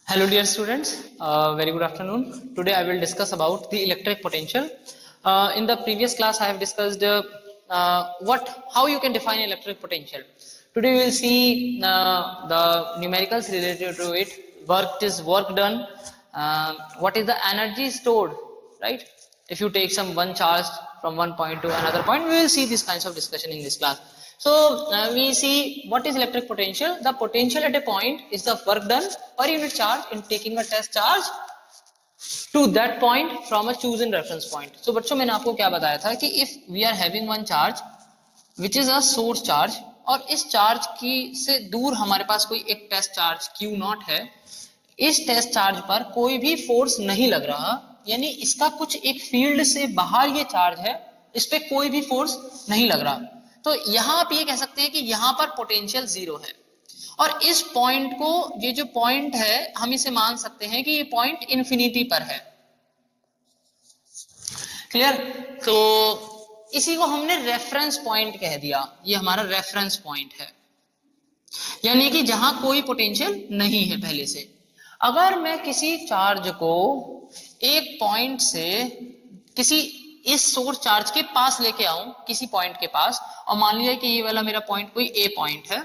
Hello dear students, very good afternoon. Today I will discuss about the electric potential. In the previous class I have discussed how you can define electric potential. Today we will see the numericals related to it, work done, what is the energy stored, right? If you take one charge from one point to another point, we will see these kinds of discussion in this class. So we see what is electric potential. The potential at a point is the work done per unit charge in taking a test charge to that point from a chosen reference point. So बच्चों मैंने आपको क्या बताया था कि if we are having one charge which is a source charge और इस charge की से दूर हमारे पास कोई एक टेस्ट चार्ज Q नॉट है, इस टेस्ट चार्ज पर कोई भी फोर्स नहीं लग रहा, यानी इसका कुछ एक फील्ड से बाहर ये चार्ज है, इस पे कोई भी फोर्स नहीं लग रहा, तो यहां आप ये कह सकते हैं कि यहां पर पोटेंशियल जीरो है। और इस पॉइंट को, ये जो पॉइंट है, हम इसे मान सकते हैं कि ये पॉइंट इंफिनिटी पर है। क्लियर? तो इसी को हमने रेफरेंस पॉइंट कह दिया, ये हमारा रेफरेंस पॉइंट है, यानी कि जहां कोई पोटेंशियल नहीं है पहले से। अगर मैं किसी चार्ज को एक पॉइंट से किसी इस सोर्स चार्ज के पास लेके आऊं, किसी पॉइंट के पास, और मान लिया कि ये वाला मेरा पॉइंट कोई ए पॉइंट है,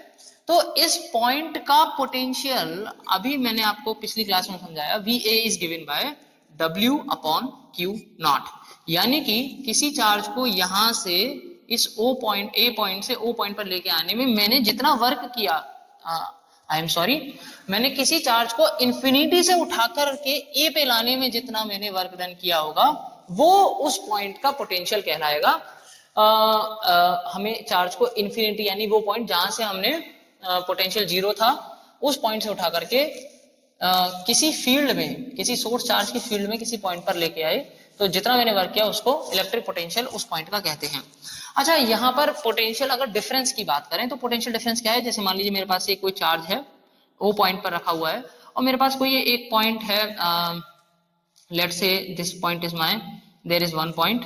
तो इस पॉइंट का पोटेंशियल अभी मैंने आपको पिछली क्लास में समझाया, V A is given by W upon Q not, यानी कि किसी चार्ज को यहां से इस ओ पॉइंट, ए पॉइंट से ओ पॉइंट पर लेके आने में मैंने जितना वर्क किया, मैंने किसी चार्ज को इंफिनिटी से उठाकर के ए पे लाने में जितना मैंने वर्क डन किया होगा, वो उस पॉइंट का पोटेंशियल कहलाएगा। हमें चार्ज को इंफिनिटी, यानी वो पॉइंट जहां से हमने पोटेंशियल जीरो था, उस पॉइंट से उठा करके किसी फील्ड में, किसी सोर्स चार्ज की फील्ड में किसी पॉइंट पर लेके आए, तो जितना मैंने वर्क किया उसको इलेक्ट्रिक पोटेंशियल उस पॉइंट का कहते हैं। अच्छा, यहाँ पर पोटेंशियल अगर डिफरेंस की बात करें तो पोटेंशियल डिफरेंस क्या है? जैसे मान लीजिए मेरे पास एक कोई चार्ज है, ओ पॉइंट पर रखा हुआ है, और मेरे पास कोई एक पॉइंट है, let's say this point is my, there is one point,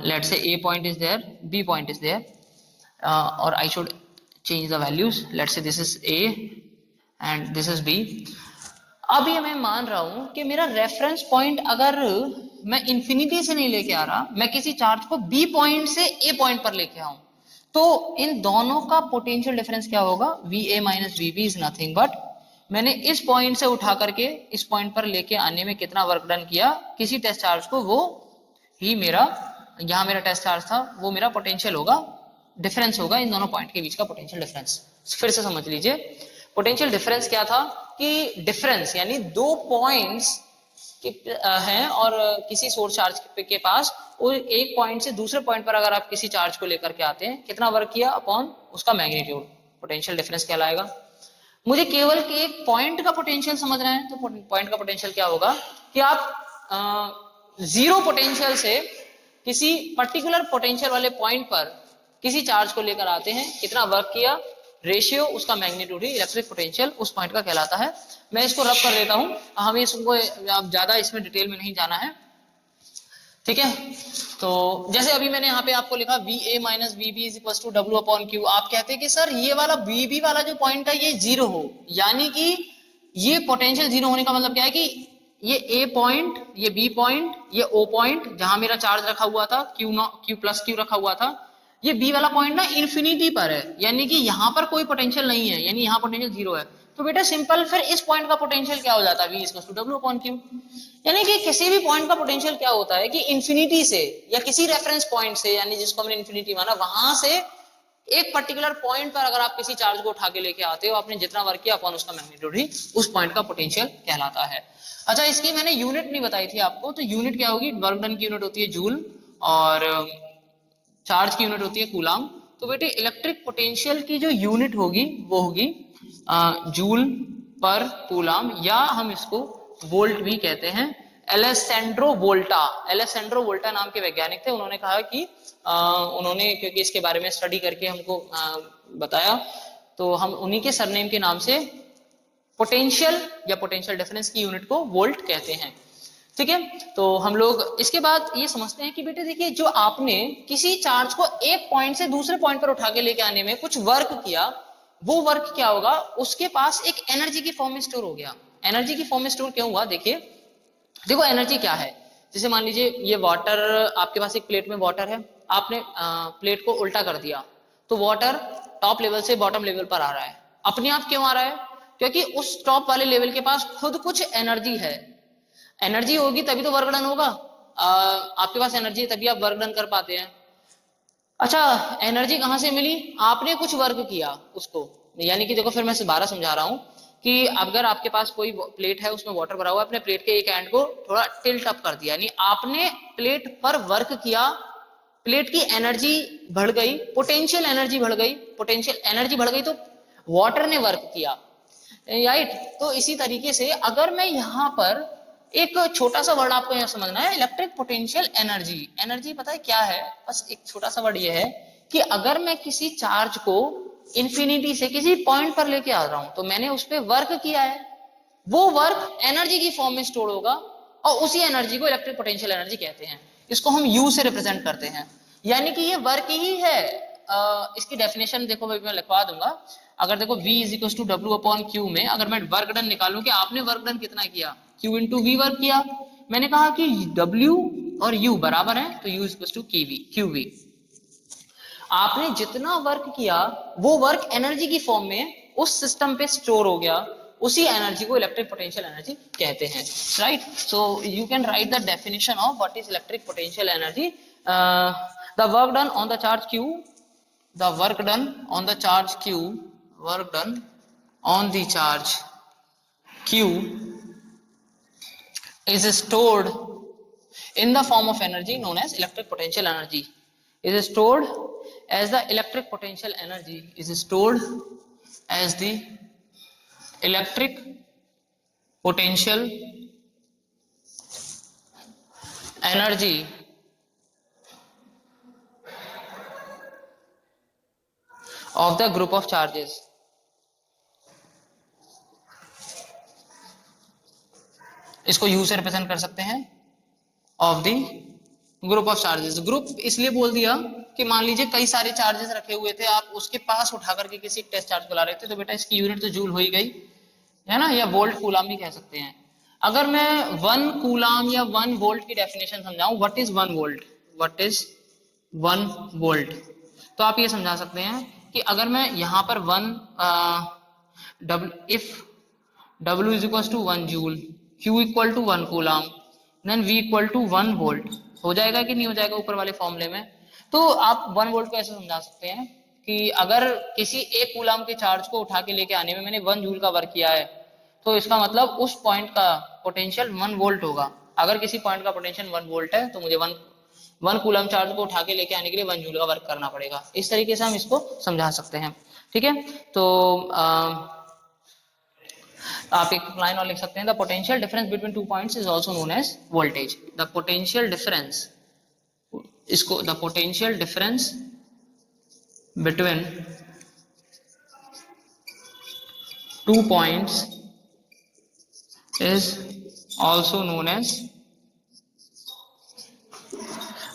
let's say A point is there, B point is there, और I should change the values, let's say this is A and this is B. अब ये मैं मान रहा हूं कि मेरा reference point अगर मैं इंफिनिटी से नहीं लेके आ रहा, मैं किसी चार्ज को बी पॉइंट से ए पॉइंट पर लेके आऊं, तो इन दोनों का पोटेंशियल डिफरेंस क्या होगा? V A minus V B is nothing but मैंने इस पॉइंट से उठा करके इस पॉइंट पर लेके आने में कितना वर्क डन किया किसी टेस्ट चार्ज को, वो ही मेरा, यहाँ मेरा टेस्ट चार्ज था, वो मेरा पोटेंशियल होगा, डिफरेंस होगा इन दोनों पॉइंट के बीच का पोटेंशियल डिफरेंस। फिर से समझ लीजिए, पोटेंशियल डिफरेंस क्या था कि डिफरेंस यानी दो पॉइंट्स हैं और किसी सोर्स चार्ज के पास, और एक पॉइंट से दूसरे पॉइंट पर अगर आप किसी चार्ज को लेकर के आते हैं, कितना वर्क किया अपॉन उसका मैग्नीट्यूड, पोटेंशियल डिफरेंस कहलाएगा। मुझे केवल कि एक पॉइंट का पोटेंशियल समझ रहे हैं, तो पॉइंट का पोटेंशियल क्या होगा कि आप जीरो पोटेंशियल से किसी पर्टिकुलर पोटेंशियल वाले पॉइंट पर किसी चार्ज को लेकर आते हैं, कितना वर्क किया, रेशियो उसका मैग्नीट्यूड ही इलेक्ट्रिक पोटेंशियल उस पॉइंट का कहलाता है। मैं इसको रब कर देता हूं, हमें इसको अब ज्यादा इसमें डिटेल में नहीं जाना है, ठीक है? तो जैसे अभी मैंने यहाँ पे आपको लिखा V A minus V B is equal to W upon Q. आप कहते हैं कि सर ये वाला वी बी वाला जो पॉइंट है ये जीरो हो, यानी कि ये पोटेंशियल जीरो होने का मतलब क्या है कि ये ए पॉइंट, ये बी पॉइंट, ये ओ पॉइंट जहां मेरा चार्ज रखा हुआ था, क्यू प्लस क्यू रखा हुआ था, ये बी वाला पॉइंट ना इंफिनिटी पर है, यानी कि यहां पर कोई पोटेंशियल नहीं है, यानी यहां पोटेंशियल जीरो है। तो बेटा सिंपल, फिर इस पॉइंट का पोटेंशियल क्या हो जाता है? V is equal to W upon Q. यानी कि किसी भी पॉइंट का पोटेंशियल क्या होता है कि इंफिनिटी से या किसी रेफरेंस पॉइंट से, यानी जिसको हमने इंफिनिटी माना, वहां से एक पर्टिकुलर पॉइंट पर अगर आप किसी चार्ज को उठा के लेके आते हो, आपने जितना वर्क किया अपॉन उसका मैग्नीट्यूड ही उस पॉइंट का पोटेंशियल कहलाता है। अच्छा, इसकी मैंने यूनिट नहीं बताई थी आपको, तो यूनिट क्या होगी? वर्क डन की यूनिट होती है जूल और चार्ज की यूनिट होती है कूलाम। तो बेटे इलेक्ट्रिक पोटेंशियल की जो यूनिट होगी वो होगी जूल पर कूलाम, या हम इसको वोल्ट भी कहते हैं। एलेसेंड्रो वोल्टा नाम के वैज्ञानिक थे, उन्होंने कहा कि उन्होंने, क्योंकि इसके बारे में स्टडी करके हमको बताया, तो हम उन्हीं के सरनेम के नाम से पोटेंशियल या पोटेंशियल डिफरेंस की यूनिट को वोल्ट कहते हैं, ठीक है? तो हम लोग इसके बाद ये समझते हैं कि बेटे देखिए, जो आपने किसी चार्ज को एक पॉइंट से दूसरे पॉइंट पर उठा के लेके आने में कुछ वर्क किया, वो वर्क क्या होगा, उसके पास एक एनर्जी की फॉर्म में स्टोर हो गया। एनर्जी की फॉर्म में स्टोर क्यों हुआ, देखिए देखो एनर्जी क्या है। जैसे मान लीजिए ये वाटर, आपके पास एक प्लेट में वाटर है, आपने प्लेट को उल्टा कर दिया तो वाटर टॉप लेवल से बॉटम लेवल पर आ रहा है। अपने आप क्यों आ रहा है, क्योंकि उस टॉप वाले लेवल के पास खुद कुछ एनर्जी है। एनर्जी होगी तभी तो वर्क डन होगा। आपके पास एनर्जी है तभी आप वर्क डन कर पाते हैं। अच्छा, एनर्जी कहां से मिली, आपने कुछ वर्क किया उसको, यानी कि देखो फिर मैं दोबारा समझा रहा हूं कि अगर आपके पास कोई प्लेट है उसमें वाटर भरा हुआ है, अपने प्लेट के एक एंड को थोड़ा टिल्ट अप कर दिया, यानी आपने प्लेट पर वर्क किया, प्लेट की एनर्जी बढ़ गई, पोटेंशियल एनर्जी बढ़ गई, पोटेंशियल एनर्जी बढ़ गई तो वाटर ने वर्क किया, राइट। तो इसी तरीके से अगर मैं यहां पर एक छोटा सा वर्ड आपको यहां समझना है, इलेक्ट्रिक पोटेंशियल एनर्जी। एनर्जी पता है क्या है, बस एक छोटा सा वर्ड ये है कि अगर मैं किसी चार्ज को इंफिनिटी से किसी पॉइंट पर लेके आ रहा हूं तो मैंने उस पर वर्क किया है, वो वर्क एनर्जी की फॉर्म में स्टोर होगा और उसी एनर्जी को इलेक्ट्रिक पोटेंशियल एनर्जी कहते हैं। इसको हम यू से रिप्रेजेंट करते हैं, यानी कि ये वर्क ही है। इसकी डेफिनेशन देखो मैं लिखवा दूंगा। अगर देखो V is equal to W upon Q में अगर मैं वर्क डन निकालूं कि आपने वर्क डन कितना किया, Q इंटू वी वर्क किया, मैंने कहा कि W और U बराबर है तो U is equal to Q V. आपने जितना वर्क किया वो वर्क एनर्जी की फॉर्म में उस सिस्टम पे स्टोर हो गया, उसी एनर्जी को इलेक्ट्रिक पोटेंशियल एनर्जी कहते हैं, right. So you can write the definition of what is electric potential energy. The work done on the charge Q, the work done on the charge Q, work done on the charge Q is stored in the form of energy known as electric potential energy. Is stored as the electric potential energy is stored as the electric potential energy of the group of charges. इसको U से represent कर सकते हैं, of the group of charges. Group इसलिए बोल दिया कि मान लीजिए कई सारे चार्जेस रखे हुए थे, आप उसके पास उठा करके किसी टेस्ट चार्ज को ला रहे थे तो बेटा इसकी यूनिट तो जूल हो ही गई है ना, या वोल्ट कूलाम भी कह सकते हैं। अगर मैं 1 कूलाम या 1 वोल्ट की डेफिनेशन समझाऊं, what is 1 volt, what is 1 volt, तो आप ये समझा सकते हैं कि अगर मैं यहां पर 1 if W is equals to 1 joule, Q equal to 1 coulomb, then V equal to 1 volt, हो जाएगा कि नहीं हो जाएगा ऊपर वाले फॉर्मूले में। तो आप 1 वोल्ट को ऐसे समझा सकते हैं कि अगर किसी एक कूलाम के चार्ज को उठा के लेके आने में मैंने 1 जूल का वर्क किया है तो इसका मतलब उस पॉइंट का पोटेंशियल 1 वोल्ट होगा। अगर किसी पॉइंट का पोटेंशियल 1 वोल्ट है तो मुझे 1 कूलम चार्ज को उठा के लेके आने के लिए 1 जूल का वर्क करना पड़ेगा। इस तरीके से हम इसको समझा सकते हैं, ठीक है। तो आप एक लाइन और लिख सकते हैं, the potential difference between 2 points is also known as voltage. The potential difference, इसको the potential difference between 2 points is also known as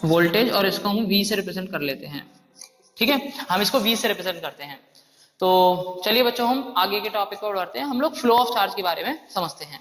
voltage, और इसको हम V से रिप्रेजेंट कर लेते हैं, ठीक है। हम इसको V से रिप्रेजेंट करते हैं। तो चलिए बच्चों हम आगे के टॉपिक को बढ़ते हैं, हम लोग फ्लो ऑफ चार्ज के बारे में समझते हैं।